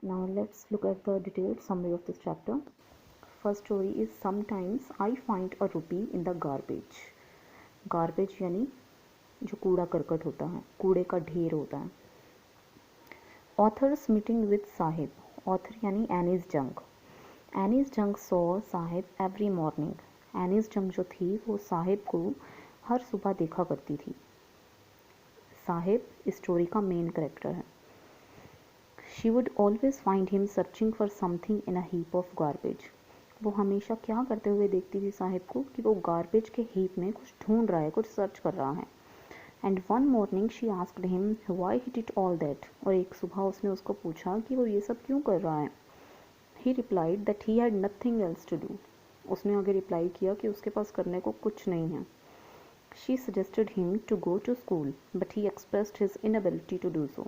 Now let's look at the detailed summary of this chapter. First story is sometimes I find a rupee in the garbage. Garbage यानी जो कूड़ा करकट होता है, कूड़े का ढेर होता है. Author's meeting with Sahib. Author यानी एनीस जंग. एनीस जंग saw Sahib every morning. Annie's जंग जो थी वो साहिब को हर सुबह देखा करती थी. साहिब इस स्टोरी का मेन कैरेक्टर है. She would always find him searching for something in a heap of garbage. वो हमेशा क्या करते हुए देखती थी साहिब को कि वो गार्बेज के हीप में कुछ ढूंढ रहा है, कुछ सर्च कर रहा है. And one morning she asked him why he did all that. और एक सुबह उसने उसको पूछा कि वो ये सब क्यों कर रहा है. He replied that he had nothing else to do. उसने आगे रिप्लाई किया कि उसके पास करने को कुछ नहीं है. She suggested him to go to school but he expressed his inability to do so.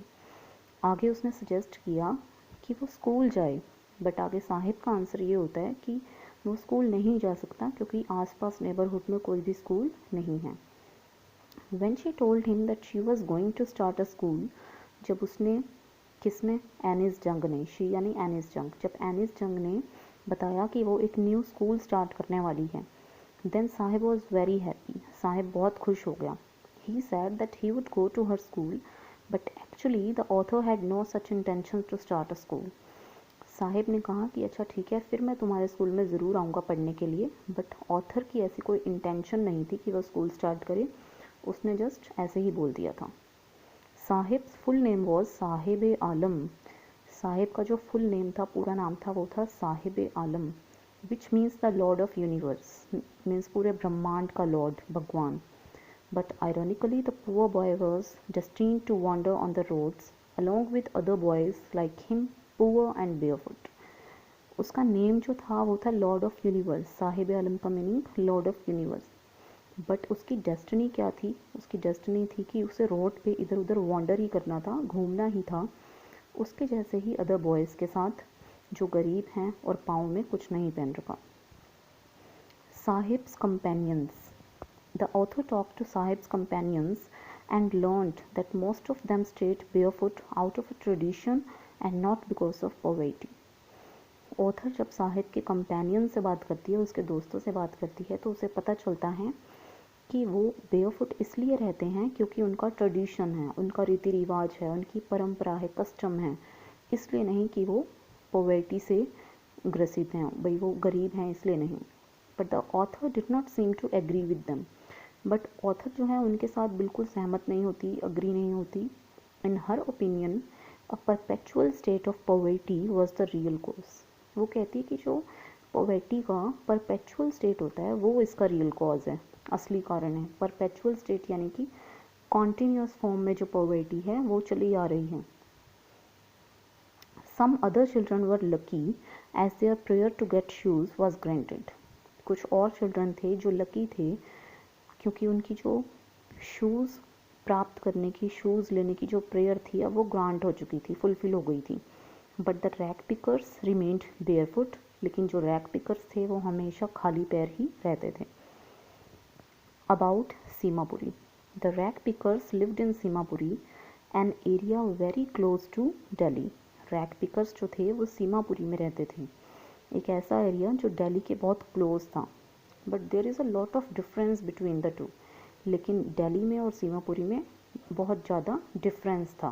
आगे उसने सजेस्ट किया कि वो स्कूल जाए, बट आगे साहिब का आंसर ये होता है कि वो स्कूल नहीं जा सकता क्योंकि आसपास नेबरहुड में कोई भी स्कूल नहीं है. When she told him that she was going to start a school, जब उसने किसने एनीस जंग ने, शी यानी एनीस जंग, जब एनीस जंग ने बताया कि वो एक न्यू स्कूल स्टार्ट करने वाली है, then Sahib was very happy. Sahib बहुत खुश हो गया. He said that he would go to her school but actually the author had no such intention to start a school. Sahib ने कहा कि अच्छा ठीक है, फिर मैं तुम्हारे स्कूल में ज़रूर आऊँगा पढ़ने के लिए, बट ऑथर की ऐसी कोई इंटेंशन नहीं थी कि वह स्कूल स्टार्ट करे. उसने जस्ट ऐसे ही बोल दिया था. Sahib full name was Sahib Alam. Sahib का जो फुल नेम था, पूरा नाम था, वो था Sahib Alam, which means the lord of universe, means पूरे ब्रह्मांड का लॉर्ड, भगवान. But ironically, the poor boy was destined to wander on the roads along with other boys like him, poor and barefoot. उसका नेम जो था वो था लॉर्ड ऑफ यूनिवर्स. साहिब आलम का meaning Lord of universe. But उसकी destiny क्या थी? उसकी डेस्टिनी थी कि उसे रोड पे इधर उधर वॉन्डर ही करना था, घूमना ही था, उसके जैसे ही अदर बॉयज़ के साथ जो गरीब हैं और पाँव में कुछ नहीं पहन रखा. Sahibs companions. The author talked to Sahib's companions and learned that most of them stayed barefoot out of a tradition and not because of poverty. Author जब साहिब के कंपेनियन से बात करती है, उसके दोस्तों से बात करती है, तो उसे पता चलता है कि वो बेयरफुट इसलिए रहते हैं क्योंकि उनका ट्रेडिशन है, उनका रीति रिवाज है, उनकी परंपरा है, कस्टम है, इसलिए नहीं कि वो पॉवर्टी से ग्रसित हैं, भाई वो गरीब हैं इसलिए नहीं. But the author did not seem to agree with them. But author जो है उनके साथ बिल्कुल सहमत नहीं होती, अग्री नहीं होती. In her opinion a perpetual state of poverty was the real cause. वो कहती है कि जो पॉवर्टी का परपेचुअल स्टेट होता है वो इसका रियल कॉज है, असली कारण है. परपेचुअल स्टेट यानी कि कॉन्टीन्यूस फॉर्म में जो पॉवर्टी है वो चली आ रही है. Some other children were lucky as their prayer to get shoes was granted. कुछ और चिल्ड्रन थे जो लकी थे क्योंकि उनकी जो शूज़ प्राप्त करने की, शूज़ लेने की जो प्रेयर थी अब वो ग्रांट हो चुकी थी, फुलफिल हो गई थी. But the rag pickers remained barefoot. लेकिन जो रैग पिकर्स थे वो हमेशा खाली पैर ही रहते थे. About Seemapuri. The rag pickers lived in Seemapuri, an area very close to Delhi. Rag pickers जो थे वो सीमापुरी में रहते थे, एक ऐसा एरिया जो दिल्ली के बहुत क्लोज था. But there is a lot of difference between the two. लेकिन दिल्ली में और सीमापुरी में बहुत ज़्यादा डिफरेंस था.